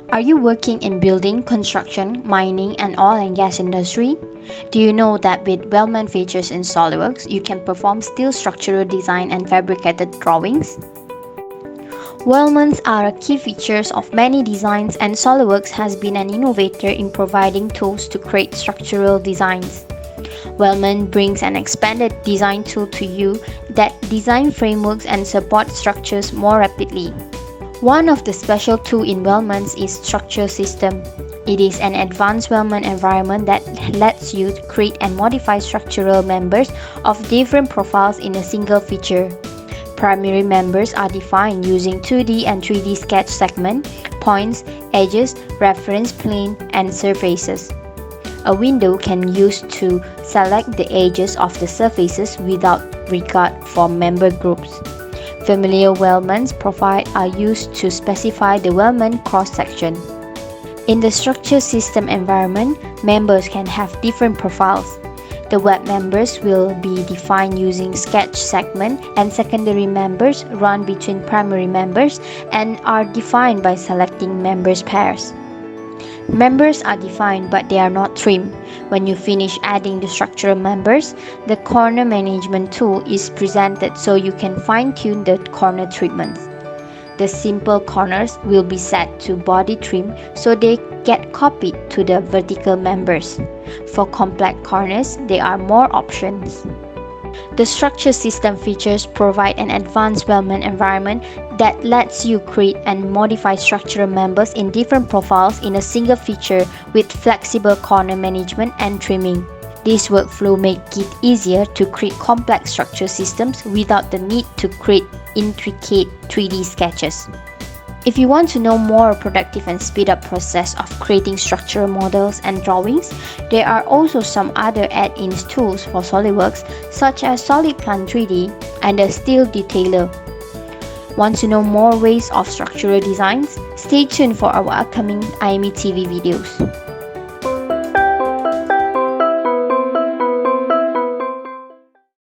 Are you working in building, construction, mining, and oil and gas industry? Do you know that with weldment features in SOLIDWORKS, you can perform steel structural design and fabricated drawings? Weldments are a key features of many designs, and SOLIDWORKS has been an innovator in providing tools to create structural designs. Weldment brings an expanded design tool to you that design frameworks and support structures more rapidly. One of the special tools in Weldments is Structure System. It is an advanced weldment environment that lets you create and modify structural members of different profiles in a single feature. Primary members are defined using 2D and 3D sketch segment, points, edges, reference plane, and surfaces. A window can be used to select the edges of the surfaces without regard for member groups. Familiar weldments profile are used to specify the weldment cross-section. In the structure system environment, members can have different profiles. The web members will be defined using sketch segment, and secondary members run between primary members and are defined by selecting members pairs. Members are defined but they are not trimmed. When you finish adding the structural members, the corner management tool is presented so you can fine-tune the corner treatments. The simple corners will be set to body trim so they get copied to the vertical members. For complex corners, there are more options. The structure system features provide an advanced weldment environment that lets you create and modify structural members in different profiles in a single feature with flexible corner management and trimming. This workflow makes it easier to create complex structure systems without the need to create intricate 3D sketches. If you want to know more productive and speed up process of creating structural models and drawings, there are also some other add-ins tools for SOLIDWORKS such as SolidPlan 3D and the Steel Detailer. Want to know more ways of structural designs? Stay tuned for our upcoming IME TV videos.